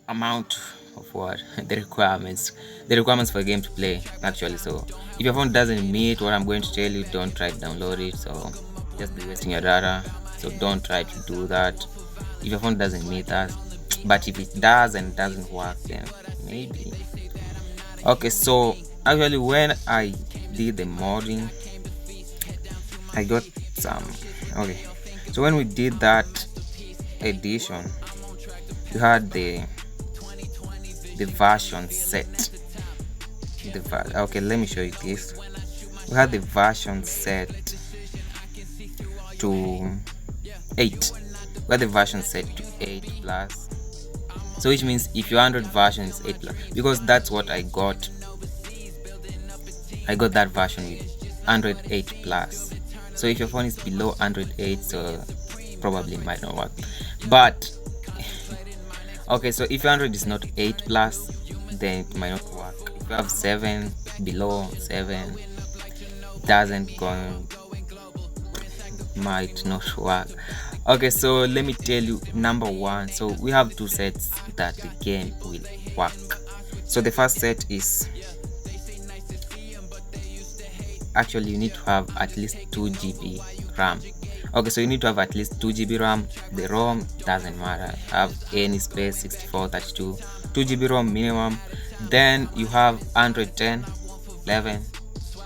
amount of what the requirements for a game to play actually. So if your phone doesn't meet what I'm going to tell you, don't try to download it. So just be wasting your data. So don't try to do that if your phone doesn't meet that. But if it does and doesn't work, then maybe. Okay, so actually when I did the modding, I got some. Okay, so when we did that edition, you had the version set. Okay, let me show you this. We had the version set to 8. We had the version set to 8 plus. So which means if your Android version is 8 plus, because that's what I got. I got that version with Android 8 plus. So if your phone is below Android 8, so probably might not work. But okay, so if your Android is not 8 plus, then it might not work. If you have 7, below 7, doesn't go, might not work. Okay, so let me tell you number one. So we have two sets that the game will work. So the first set is, actually you need to have at least 2 GB RAM. Okay, so you need to have at least 2 GB RAM. The ROM doesn't matter, have any space, 64, 32, 2 GB ROM minimum. Then you have Android 10, 11,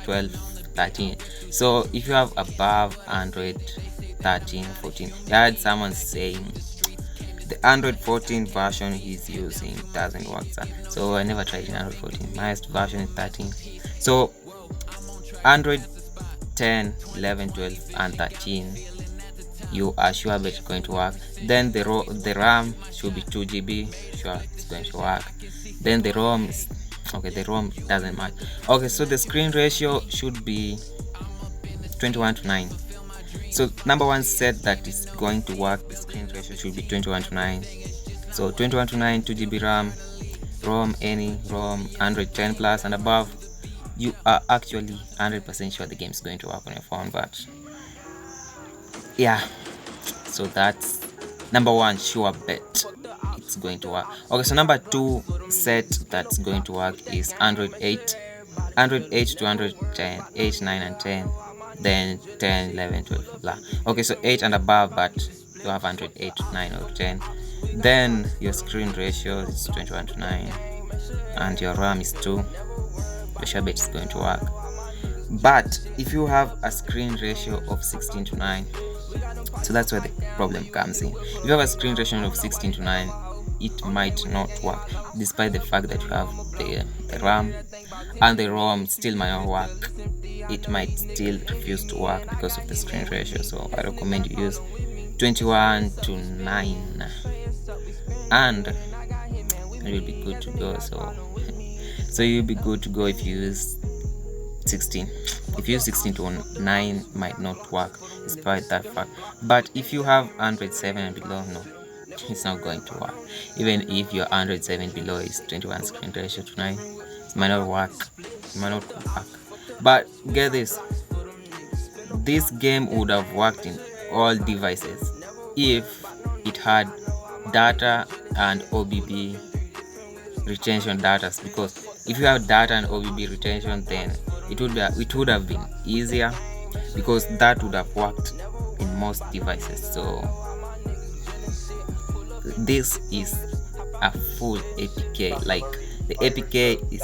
12, 13. So if you have above Android 13, 14, I had someone saying the Android 14 version he's using doesn't work. So I never tried in Android 14. My highest version is 13. So Android 10, 11, 12 and 13, you are sure that it's going to work. Then the RAM should be 2 GB, sure it's going to work. Then the ROM is, okay, the ROM doesn't match. Okay, so the screen ratio should be 21:9. So number one set that is going to work, the screen ratio should be 21:9. So 21:9, 2 GB RAM, ROM, any ROM, Android 10 plus and above, you are actually 100% sure the game is going to work on your phone. But yeah, so that's number one sure bet it's going to work. Okay, so number two set that's going to work is Android 8 to Android 10, 8, 9 and 10, then 10, 11, 12, blah. Okay, so 8 and above, but you have Android 8, 9 or 10, then your screen ratio is 21:9 and your RAM is 2, your sure bet is going to work. But if you have a screen ratio of 16:9, so that's where the problem comes in. If you have a screen ratio of 16:9, it might not work, despite the fact that you have the RAM and the ROM still might not work. It might still refuse to work because of the screen ratio. So I recommend you use 21:9 and you'll be good to go. So you'll be good to go if you use 16. If you use 16:9, might not work despite that fact. But if you have Android 7 and below, no, it's not going to work. Even if your Android 7 below is 21 screen ratio to 9, it might not work. But get this game would have worked in all devices if it had data and OBB retention data, because if you have data and OBB retention, then it would have been easier, because that would have worked in most devices. So this is a full APK, like the APK is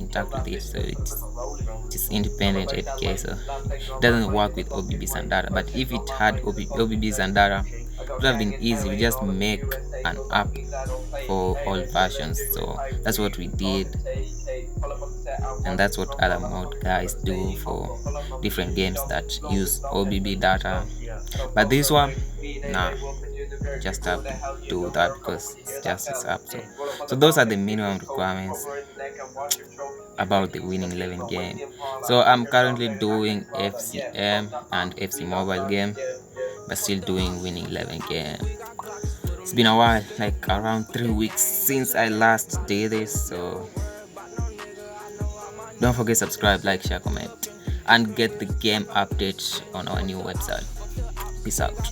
intact with it, so it's independent APK, so it doesn't work with OBBs and data. But if it had OBBs and data, it would have been easy. We just make an app for all versions. So that's what we did, and that's what other mod guys do for different games that use OBB data. But this one, nah, just have to do that because it's just this app. So those are the minimum requirements about the Winning 11 game. So I'm currently doing FCM and FC mobile game, but still doing Winning 11 game. It's been a while, like around 3 weeks since I last did this. So don't forget subscribe, like, share, comment, and get the game update on our new website. Peace out.